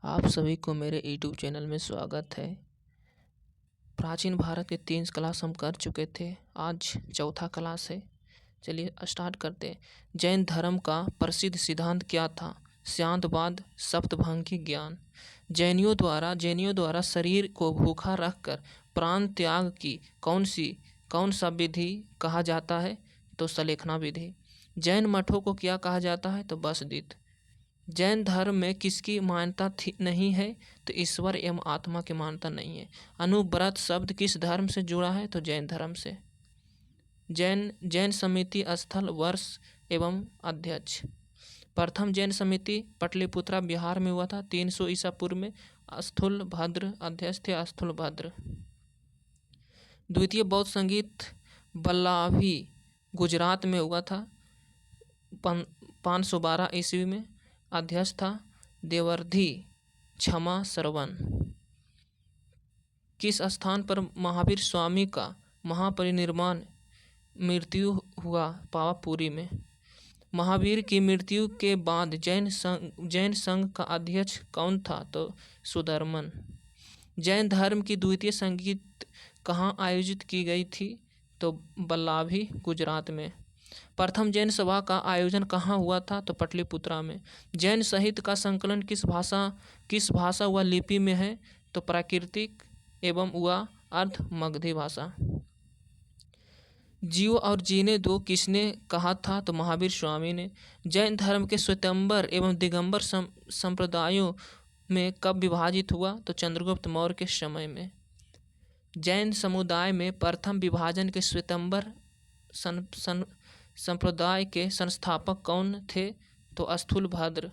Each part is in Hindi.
आप सभी को मेरे यूट्यूब चैनल में स्वागत है। प्राचीन भारत के 3 क्लास हम कर चुके थे, आज चौथा क्लास है। चलिए स्टार्ट करते हैं। जैन धर्म का प्रसिद्ध सिद्धांत क्या था? शांतवाद, सप्तभंगी ज्ञान। जैनियों द्वारा शरीर को भूखा रखकर प्राण त्याग की कौन सा विधि कहा जाता है? तो सलेखना विधि। जैन मठों को क्या कहा जाता है? तो बसदीत। जैन धर्म में किसकी मान्यता नहीं है? तो ईश्वर एवं आत्मा की मान्यता नहीं है। अनुव्रत शब्द किस धर्म से जुड़ा है? तो जैन धर्म से। जैन समिति स्थल, वर्ष एवं अध्यक्ष। प्रथम जैन समिति पटलिपुत्रा बिहार में हुआ था 300 ईसा पूर्व में। स्थूलभद्र अध्यक्ष थे, स्थूलभद्र। द्वितीय बौद्ध संगीत बल्लाभी गुजरात में हुआ था 512 ईस्वी में। अध्यक्ष था देवर्धि क्षमा श्रवण। किस स्थान पर महावीर स्वामी का महापरिनिर्वाण मृत्यु हुआ? पावापुरी में। महावीर की मृत्यु के बाद जैन संघ का अध्यक्ष कौन था? तो सुधर्मन। जैन धर्म की द्वितीय संगीत कहाँ आयोजित की गई थी? तो बल्लाभी गुजरात में। प्रथम जैन सभा का आयोजन कहाँ हुआ था? तो पटलिपुत्रा में। जैन साहित्य का संकलन किस भाषा व लिपि में है? तो प्राकृतिक एवं व अर्ध मगधी भाषा। जियो और जीने दो किसने कहा था? तो महावीर स्वामी ने। जैन धर्म के श्वेतांबर एवं दिगंबर संप्रदायों में कब विभाजित हुआ? तो चंद्रगुप्त मौर्य के समय में। जैन समुदाय में प्रथम विभाजन के श्वेतांबर संप्रदाय के संस्थापक कौन थे? तो स्थूलभद्र।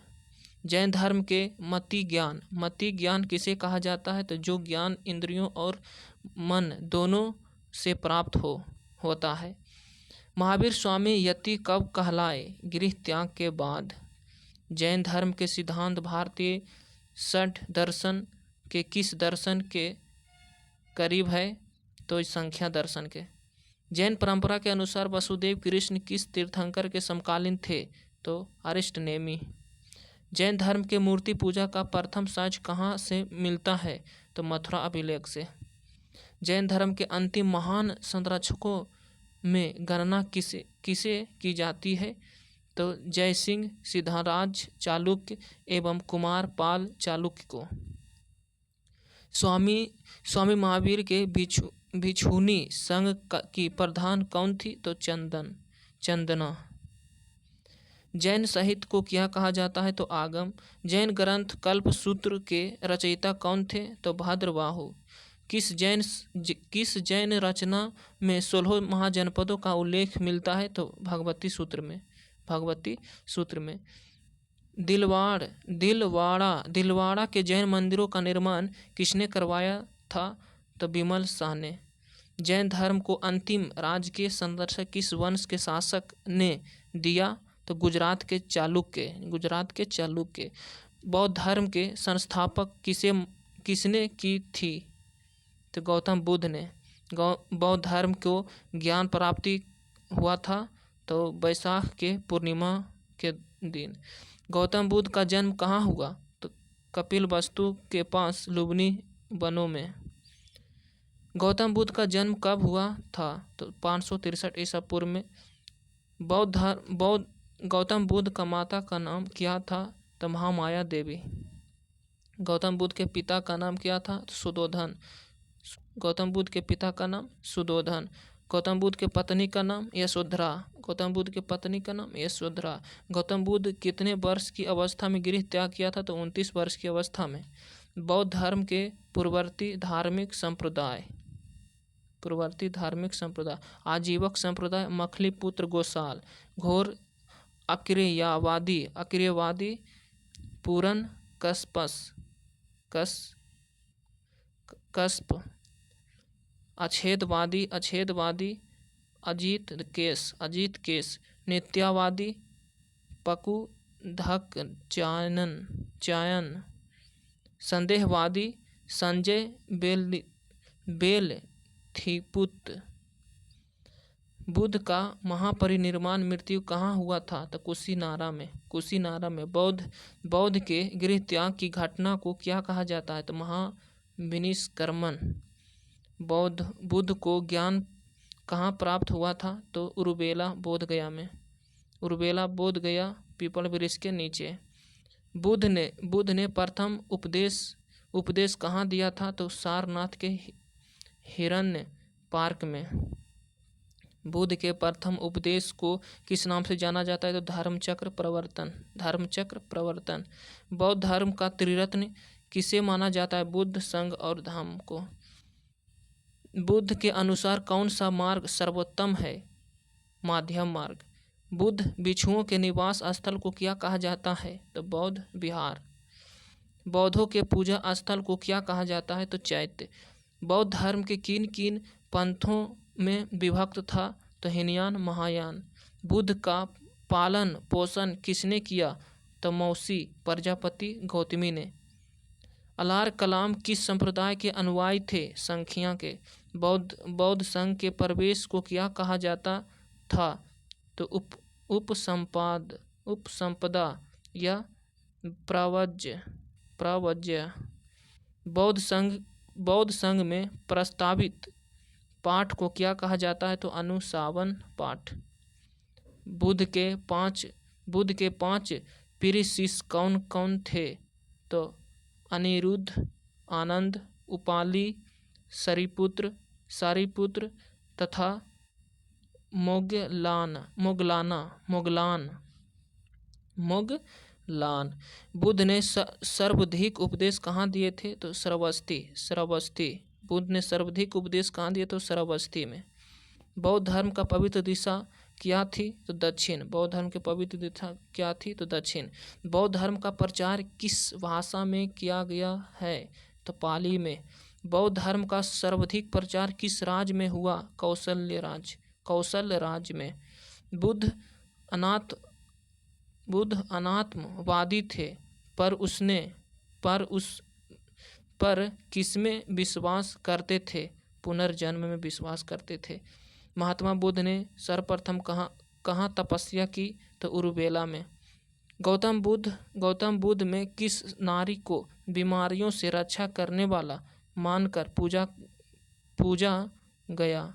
जैन धर्म के मति ज्ञान किसे कहा जाता है? तो जो ज्ञान इंद्रियों और मन दोनों से प्राप्त होता है। महावीर स्वामी यति कब कहलाए? गृह त्याग के बाद। जैन धर्म के सिद्धांत भारतीय षड दर्शन के किस दर्शन के करीब है? तो संख्या दर्शन के। जैन परंपरा के अनुसार वसुदेव कृष्ण किस तीर्थंकर के समकालीन थे? तो अरिष्टनेमी। जैन धर्म के मूर्ति पूजा का प्रथम साक्ष्य कहाँ से मिलता है? तो मथुरा अभिलेख से। जैन धर्म के अंतिम महान संरक्षकों में गणना किसे की जाती है? तो जयसिंह, सिद्धाराज चालुक्य एवं कुमार पाल चालुक्य को। स्वामी महावीर के भिक्षुणी संघ की प्रधान कौन थी? तो चंदना। जैन साहित्य को क्या कहा जाता है? तो आगम। जैन ग्रंथ कल्प सूत्र के रचयिता कौन थे? तो भद्रबाहु। किस जैन रचना में 16 महाजनपदों का उल्लेख मिलता है? तो भगवती सूत्र में। दिलवाड़ा के जैन मंदिरों का निर्माण किसने करवाया था? तो बिमल शाह ने। जैन धर्म को अंतिम राजकीय संरक्षक किस वंश के शासक ने दिया? तो गुजरात के चालुक्य। बौद्ध धर्म के संस्थापक किसने की थी? तो गौतम बुद्ध ने। बौद्ध धर्म को ज्ञान प्राप्ति हुआ था तो वैशाख के पूर्णिमा के दिन। गौतम बुद्ध का जन्म कहाँ हुआ? तो कपिलवस्तु के पास लुम्बिनी वनों में। गौतम बुद्ध का जन्म कब हुआ था? तो 563 ईसा पूर्व में। गौतम बुद्ध का माता का नाम क्या था? तो महामाया देवी। गौतम बुद्ध के पिता का नाम क्या था? तो सुदोधन। गौतम बुद्ध के पिता का नाम सुदोधन। गौतम बुद्ध के पत्नी का नाम यशोधरा। गौतम बुद्ध कितने वर्ष की अवस्था में गृह त्याग किया था? तो 29 वर्ष की अवस्था में। बौद्ध धर्म के पूर्ववर्ती धार्मिक संप्रदाय। आजीवक संप्रदाय, मखली पुत्र गोसाल, घोर अक्रियवादी पूरन कस्प, अछेदवादी अजीत केस, नित्यावादी पकुधक चायन, संदेहवादी संजय बेलथिपुत, बुद्ध का महापरिनिर्वाण मृत्यु कहाँ हुआ था? तो कुशीनारा में। कुशीनारा में। बौद्ध के गृह त्याग की घटना को क्या कहा जाता है? तो महाविनिष्क्रमण। बुद्ध को ज्ञान कहाँ प्राप्त हुआ था? तो उरुबेला बोधगया में। उरुबेला बोधगया पीपल वृक्ष के नीचे। बुद्ध ने प्रथम उपदेश कहाँ दिया था? तो सारनाथ के हिरण्य पार्क में। बुद्ध के प्रथम उपदेश को किस नाम से जाना जाता है? तो धर्मचक्र प्रवर्तन। धर्मचक्र प्रवर्तन। बौद्ध धर्म का त्रिरत्न किसे माना जाता है? बुद्ध, संघ और धाम को। बुद्ध के अनुसार कौन सा मार्ग सर्वोत्तम है? मध्यम मार्ग। बुद्ध भिक्षुओं के निवास स्थल को क्या कहा जाता है? तो बौद्ध विहार। बौद्धों के पूजा स्थल को क्या कहा जाता है? तो चैत्य। बौद्ध धर्म के किन किन पंथों में विभक्त था? तो हीनयान, महायान। बुद्ध का पालन पोषण किसने किया? तो मौसी प्रजापति गौतमी ने। अलार कलाम किस संप्रदाय के अनुयायी थे? संख्या के। बौद्ध संघ के प्रवेश को क्या कहा जाता था? तो उपसंपदा या प्रवज्य। बौद्ध संघ में प्रस्तावित पाठ को क्या कहा जाता है? तो अनुशासन पाठ। बुद्ध के पांच प्रिय शिष्य कौन कौन थे? तो अनिरुद्ध, आनंद, उपाली, सारिपुत्र तथा मोगलान। बुद्ध ने सर्वाधिक उपदेश कहाँ दिए थे? तो श्रावस्ती। बुद्ध ने सर्वाधिक उपदेश कहाँ दिए? तो श्रावस्ती में। बौद्ध धर्म का पवित्र दिशा क्या थी? तो दक्षिण। बौद्ध धर्म की पवित्र दिशा क्या थी? तो दक्षिण। बौद्ध धर्म का प्रचार किस भाषा में किया गया है? तो पाली में। बौद्ध धर्म का सर्वाधिक प्रचार किस राज्य में हुआ? कौशल राज्य में। बुद्ध अनात्मवादी थे, पर किसमें विश्वास करते थे? पुनर्जन्म में विश्वास करते थे। महात्मा बुद्ध ने सर्वप्रथम कहाँ तपस्या की? तो उरुबेला में। गौतम बुद्ध में किस नारी को बीमारियों से रक्षा करने वाला मानकर पूजा गया?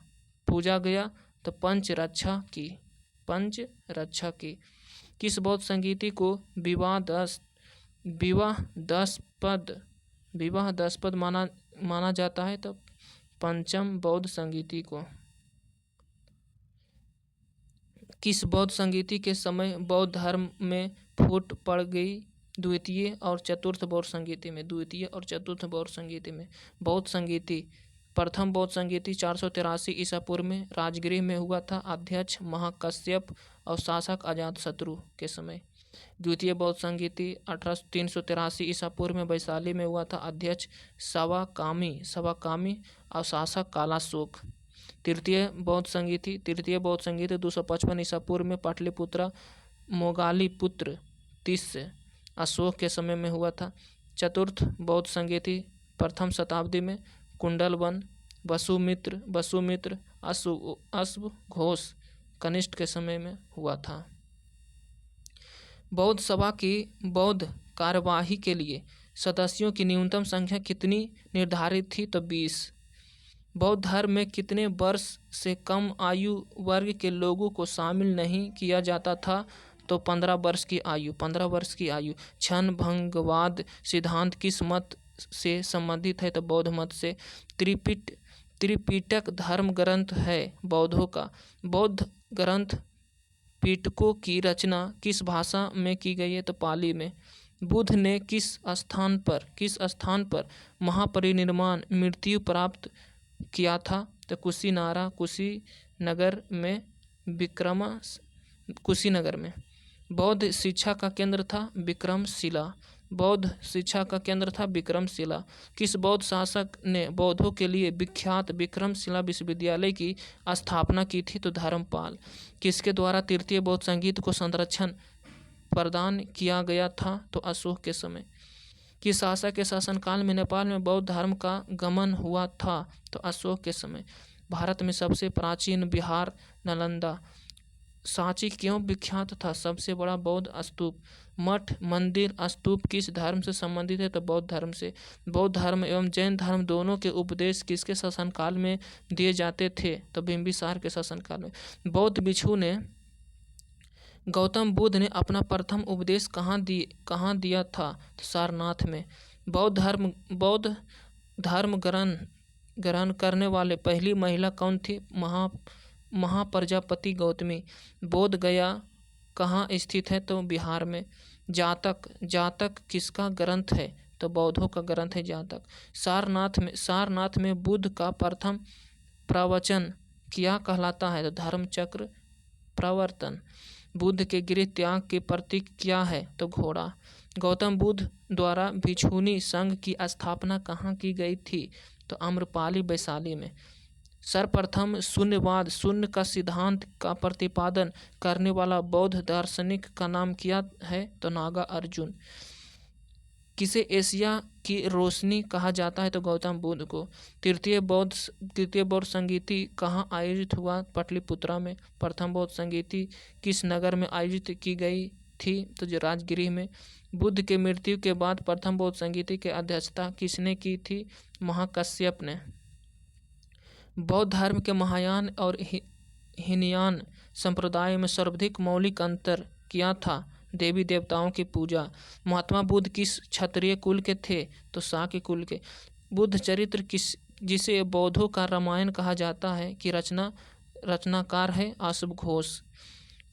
तो पंच रक्षा की। किस बौद्ध संगीति को विवादास्पद माना जाता है? तो पंचम बौद्ध संगीति को। किस बौद्ध संगीति के समय बौद्ध धर्म में फूट पड़ गई? द्वितीय और चतुर्थ बौद्ध संगीति में। बौद्ध संगीति प्रथम बौद्ध संगीति 483 ईसा पूर्व में राजगृह में हुआ था। अध्यक्ष महाकश्यप और शासक अजातशत्रु के समय। द्वितीय बौद्ध संगीति 383 ईसा पूर्व में वैशाली में हुआ था। अध्यक्ष सवाकामी और शासक कालाशोक। तृतीय बौद्ध संगीति 255 ईसा पूर्व में पाटलिपुत्रा मोगालीपुत्र तिस्य अशोक के समय में हुआ था। चतुर्थ बौद्ध संगीति प्रथम शताब्दी में कुंडलवन वसुमित्र अश्व घोष कनिष्ठ के समय में हुआ था। बौद्ध सभा की बौद्ध कार्यवाही के लिए सदस्यों की न्यूनतम संख्या कितनी निर्धारित थी? तो 20। बौद्ध धर्म में कितने वर्ष से कम आयु वर्ग के लोगों को शामिल नहीं किया जाता था? तो 15 वर्ष की आयु। क्षण भंगवाद सिद्धांत किस मत से संबंधित है? तो बौद्ध मत से। त्रिपिटक धर्म ग्रंथ है बौद्धों का। बौद्ध ग्रंथ पिटकों की रचना किस भाषा में की गई है? तो पाली में। बुद्ध ने किस स्थान पर महापरिनिर्वाण मृत्यु प्राप्त किया था? तो कुशीनगर में। बौद्ध शिक्षा का केंद्र था विक्रमशिला। किस बौद्ध शासक ने बौद्धों के लिए विख्यात विक्रमशिला विश्वविद्यालय की स्थापना की थी? तो धर्मपाल। किसके द्वारा तृतीय बौद्ध संगीत को संरक्षण प्रदान किया गया था? तो अशोक के समय। किस शासक के शासनकाल में नेपाल में बौद्ध धर्म का गमन हुआ था? तो अशोक के समय। भारत में सबसे प्राचीन बिहार नालंदा। सांची क्यों विख्यात था? सबसे बड़ा बौद्ध स्तूप। मठ, मंदिर, स्तूप किस धर्म से संबंधित है? तो बौद्ध धर्म से। बौद्ध धर्म एवं जैन धर्म दोनों के उपदेश किसके शासनकाल में दिए जाते थे? तो बिंबिसार के शासनकाल में। बौद्ध भिक्षु ने गौतम बुद्ध ने अपना प्रथम उपदेश कहाँ दिया था? तो सारनाथ में। बौद्ध धर्म ग्रहण करने वाले पहली महिला कौन थी? महाप्रजापति गौतमी। बोध गया कहाँ स्थित है? तो बिहार में। जातक किसका ग्रंथ है? तो बौद्धों का ग्रंथ है जातक। सारनाथ में बुद्ध का प्रथम प्रवचन क्या कहलाता है? तो धर्मचक्र प्रवर्तन। बुद्ध के गृह त्याग के प्रतीक क्या है? तो घोड़ा। गौतम बुद्ध द्वारा भिक्षुणी संघ की स्थापना कहाँ की गई थी? तो आम्रपाली वैशाली में। सर्वप्रथम शून्यवाद, शून्य का सिद्धांत का प्रतिपादन करने वाला बौद्ध दार्शनिक का नाम क्या है? तो नागार्जुन। किसे एशिया की रोशनी कहा जाता है? तो गौतम बुद्ध को। तृतीय बौद्ध संगीति कहाँ आयोजित हुआ? पाटलिपुत्रा में। प्रथम बौद्ध संगीति किस नगर में आयोजित की गई थी? तो जो राजगिरी में। बुद्ध के मृत्यु के बाद प्रथम बौद्ध संगीति की अध्यक्षता किसने की थी? महाकश्यप ने। बौद्ध धर्म के महायान और हीनयान संप्रदाय में सर्वाधिक मौलिक अंतर क्या था? देवी देवताओं की पूजा। महात्मा बुद्ध किस क्षत्रिय कुल के थे? तो शाक्य कुल के। बुद्ध चरित्र जिसे बौद्धों का रामायण कहा जाता है कि रचनाकार है अशुभ घोष।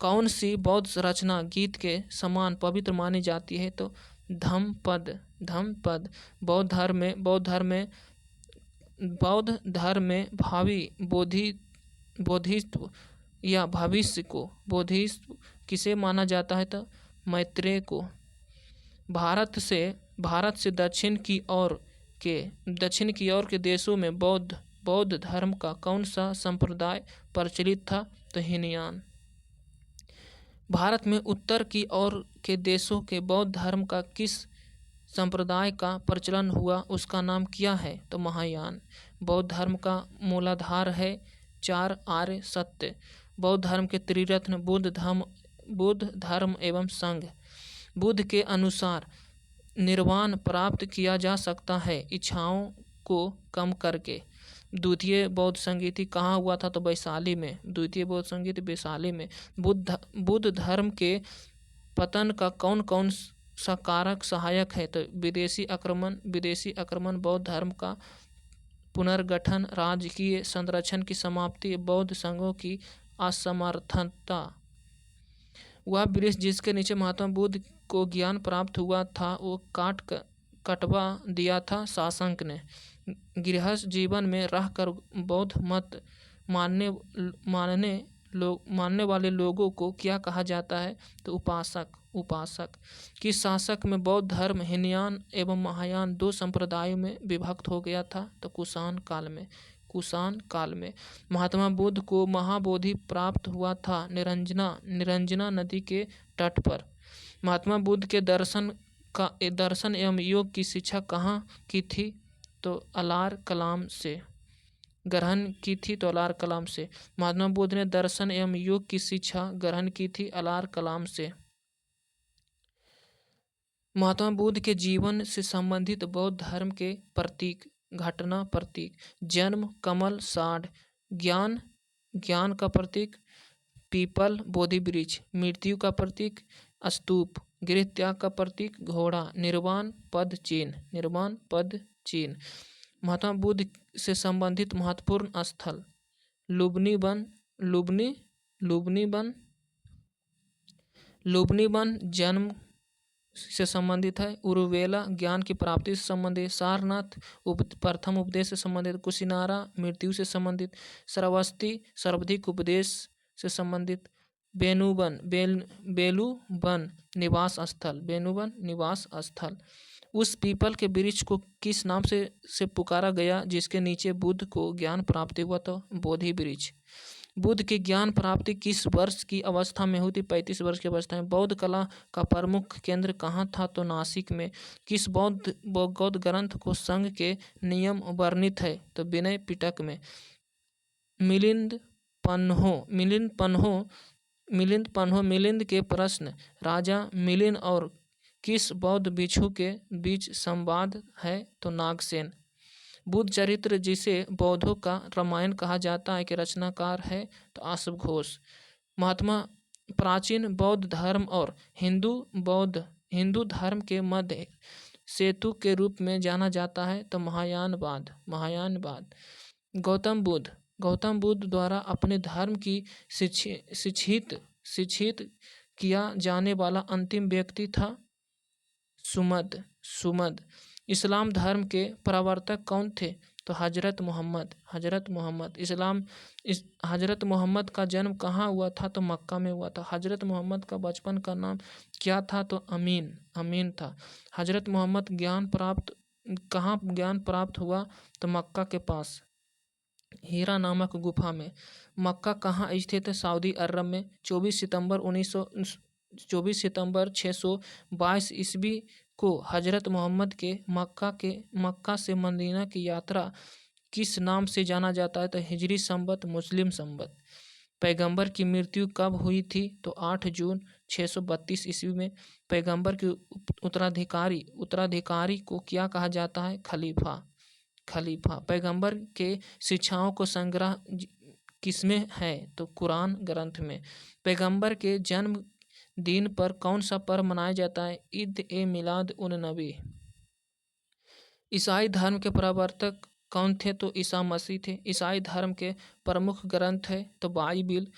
कौन सी बौद्ध रचना गीत के समान पवित्र मानी जाती है? तो धम्मपद। बौद्ध धर्म में भावी बोधित्व या बोधित्व किसे माना जाता है? तो मैत्रेय को। भारत से दक्षिण की ओर के देशों में बौद्ध धर्म का कौन सा संप्रदाय प्रचलित था? तो हीनयान। भारत में उत्तर की ओर के देशों के बौद्ध धर्म का किस संप्रदाय का प्रचलन हुआ? उसका नाम क्या है? तो महायान। बौद्ध धर्म का मूलाधार है 4 आर्य सत्य। बौद्ध धर्म के त्रिरत्न बुद्ध धर्म एवं संघ। बुद्ध के अनुसार निर्वाण प्राप्त किया जा सकता है इच्छाओं को कम करके। द्वितीय बौद्ध संगीति कहाँ हुआ था? तो वैशाली में। द्वितीय बौद्ध संगीति वैशाली में। बुद्ध धर्म के पतन का कौन कौन सा कारक सहायक है? तो विदेशी आक्रमण, बौद्ध धर्म का पुनर्गठन, राजकीय संरक्षण की समाप्ति, बौद्ध संघों की असमर्थता। वह वृक्ष जिसके नीचे महात्मा बुद्ध को ज्ञान प्राप्त हुआ था वो कटवा दिया था शासक ने। गृहस्थ जीवन में रहकर बौद्ध मत मानने वाले लोगों को क्या कहा जाता है? तो उपासक। किस शासक में बौद्ध धर्म हीनयान एवं महायान 2 संप्रदायों में विभक्त हो गया था? तो कुषाण काल में। महात्मा बुद्ध को महाबोधि प्राप्त हुआ था निरंजना नदी के तट पर। महात्मा बुद्ध के दर्शन एवं योग की शिक्षा कहाँ की थी? तो अलार कलाम से ग्रहण की थी। तो अलार कलाम से। महात्मा बुद्ध ने दर्शन एवं योग की शिक्षा ग्रहण की थी अलार कलाम से। महात्मा बुद्ध के जीवन से संबंधित बौद्ध धर्म के प्रतीक, घटना प्रतीक। जन्म कमल साढ़, ज्ञान का प्रतीक पीपल बोधि वृक्ष, मृत्यु का प्रतीक स्तूप, गृह त्याग का प्रतीक घोड़ा, निर्वाण पद चिन्ह। महात्मा बुद्ध से संबंधित महत्वपूर्ण स्थल लुम्बिनी वन जन्म से संबंधित है। उरुवेला ज्ञान की प्राप्ति से संबंधित। सारनाथ प्रथम उपदेश से संबंधित। कुशिनारा मृत्यु से संबंधित। श्रावस्ती सर्वाधिक उपदेश से संबंधित। बेलूबन निवास स्थल। उस पीपल के वृक्ष को किस नाम से पुकारा गया जिसके नीचे बुद्ध को ज्ञान प्राप्ति हुआ? तो बोधि वृक्ष। बुद्ध की ज्ञान प्राप्ति किस वर्ष की अवस्था में हुई थी? 35 वर्ष की अवस्था में। बौद्ध कला का प्रमुख केंद्र कहाँ था? तो नासिक में। किस बौद्ध ग्रंथ को संघ के नियम वर्णित है? तो विनय पिटक में। मिलिंद के प्रश्न, राजा मिलिंद और किस बौद्ध भिक्षु के बीच संवाद है? तो नागसेन। बुद्ध चरित्र जिसे बौद्धों का रामायण कहा जाता है, के रचनाकार है? तो अश्व घोष। महात्मा प्राचीन बौद्ध धर्म और हिंदू धर्म के मध्य सेतु के रूप में जाना जाता है? तो महायानवाद। गौतम बुद्ध द्वारा अपने धर्म की शिक्षित किया जाने वाला अंतिम व्यक्ति था सुमद। इस्लाम धर्म के प्रवर्तक कौन थे? तो हजरत मोहम्मद। हजरत मोहम्मद का जन्म कहाँ हुआ था? तो मक्का में हुआ था। हजरत मोहम्मद का बचपन का नाम क्या था? तो अमीन था। हजरत मोहम्मद कहाँ ज्ञान प्राप्त हुआ? तो मक्का के पास हीरा नामक गुफा में। मक्का कहाँ स्थित है? सऊदी अरब में। 24 सितंबर 622 ईस्वी को हजरत मोहम्मद के मक्का से मदीना की यात्रा किस नाम से जाना जाता है? तो हिजरी संवत, मुस्लिम संवत। पैगंबर की मृत्यु कब हुई थी? तो 8 जून 632 ईस्वी में। पैगंबर के उत्तराधिकारी को क्या कहा जाता है? खलीफा। पैगंबर के शिक्षाओं को संग्रह किसमें है? तो कुरान ग्रंथ में। पैगंबर के जन्म दिन पर कौन सा पर्व मनाया जाता है? ईद ए मिलाद उन नबी। ईसाई धर्म के प्रवर्तक कौन थे? तो ईसा मसीह थे। ईसाई धर्म के प्रमुख ग्रंथ है? तो बाइबिल।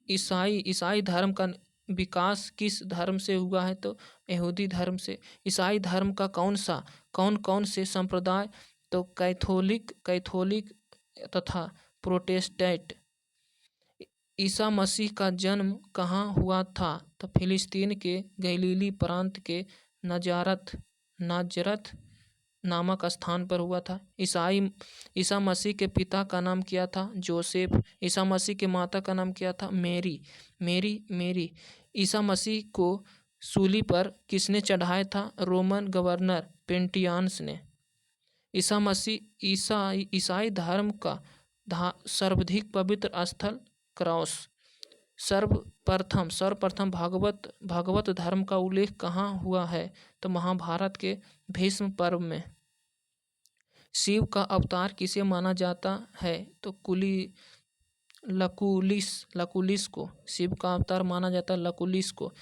ईसाई धर्म का विकास किस धर्म से हुआ है? तो यहूदी धर्म से। ईसाई धर्म का कौन से संप्रदाय? तो कैथोलिक तथा प्रोटेस्टेंट। ईसा मसीह का जन्म कहाँ हुआ था? तो फिलिस्तीन के गलीली प्रांत के नाजरत नामक स्थान पर हुआ था। ईसा मसीह के पिता का नाम क्या था? जोसेफ। ईसा मसीह के माता का नाम क्या था? मेरी। ईसा मसीह को सूली पर किसने चढ़ाया था? रोमन गवर्नर पेंटियानस ने। ईसाई धर्म का सर्वाधिक पवित्र स्थल क्रॉस। सर्वप्रथम भागवत धर्म का उल्लेख कहाँ हुआ है? तो महाभारत के भीष्म पर्व में। शिव का अवतार किसे माना जाता है? तो लकुलिस को। शिव का अवतार माना जाता है लकुलिस को।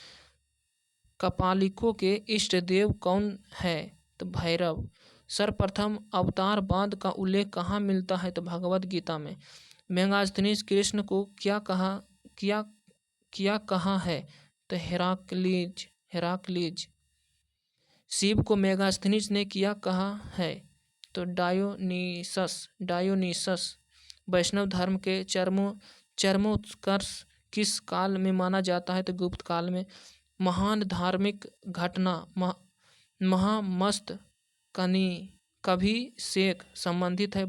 कपालिकों के इष्ट देव कौन है? तो भैरव। सर्वप्रथम अवतारवाद का उल्लेख कहाँ मिलता है? तो भगवद गीता में। मेगास्थनीज कृष्ण को क्या कहा है? तो हेराक्लीज। शिव को मेगास्थनीज ने क्या कहा है? तो डायोनीसस। वैष्णव धर्म के चरमोत्कर्ष किस काल में माना जाता है? तो गुप्त काल में। महान धार्मिक घटना महामस्तकाभिषेक शेख संबंधित है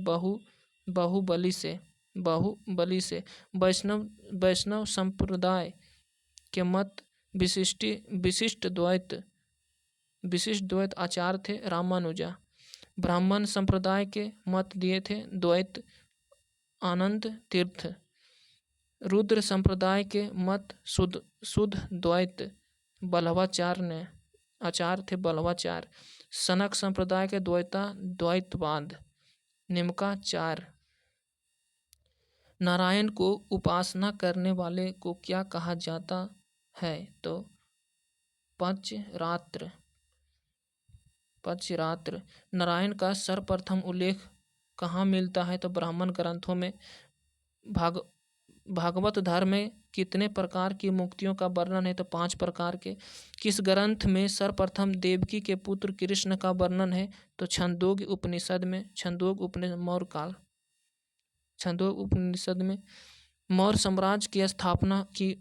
बाहुबली से। वैष्णव संप्रदाय के मत विशिष्ट द्वैत आचार्य थे रामानुजा। ब्राह्मण संप्रदाय के मत दिए थे द्वैत आनंद तीर्थ। रुद्र संप्रदाय के मत शुद्ध द्वैत आचार्य थे बल्लवाचार्य। सनक संप्रदाय के द्वैतवाद निमकाचार्य। नारायण को उपासना करने वाले को क्या कहा जाता है? तो पंचरात्र। नारायण का सर्वप्रथम उल्लेख कहाँ मिलता है? तो ब्राह्मण ग्रंथों में। भागवत धर्म में कितने प्रकार की मुक्तियों का वर्णन है? तो 5 प्रकार के। किस ग्रंथ में सर्वप्रथम देवकी के पुत्र कृष्ण का वर्णन है? तो छंदोग्य उपनिषद में। छंदोग्य उपनिषद में। मौर्य साम्राज्य की स्थापना की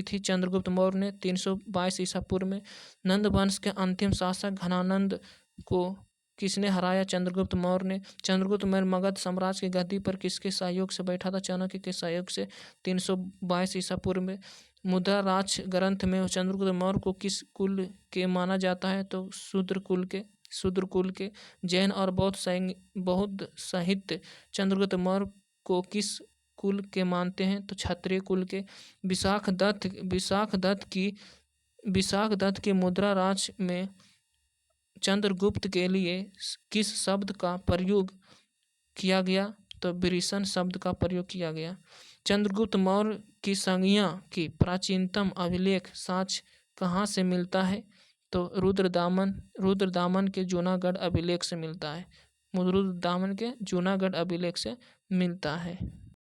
थी चंद्रगुप्त मौर्य ने 322 ईसा पूर्व में। नंद वंश के अंतिम शासक घनानंद को किसने हराया? चंद्रगुप्त मौर्य ने। चंद्रगुप्त मौर्य मगध साम्राज्य की गद्दी पर किसके सहयोग से बैठा था? चाणक्य के सहयोग से 322 ईसा पूर्व में। मुद्राराक्ष ग्रंथ में चंद्रगुप्त मौर्य को किस कुल के माना जाता है? तो शूद्र कुल के। जैन और बौद्ध साहित्य चंद्रगुप्त मौर्य को किस कुल के मानते हैं तो क्षत्रिय कुल के। विशाख दत्त की मुद्रा राज में चंद्रगुप्त के लिए किस शब्द का प्रयोग किया गया तो विभीषण शब्द का प्रयोग किया गया। चंद्रगुप्त मौर्य की संज्ञा की प्राचीनतम अभिलेख साक्ष्य कहाँ से मिलता है तो रुद्रदामन के जूनागढ़ अभिलेख से मिलता है। रुद्रदामन के जूनागढ़ अभिलेख से मिलता है।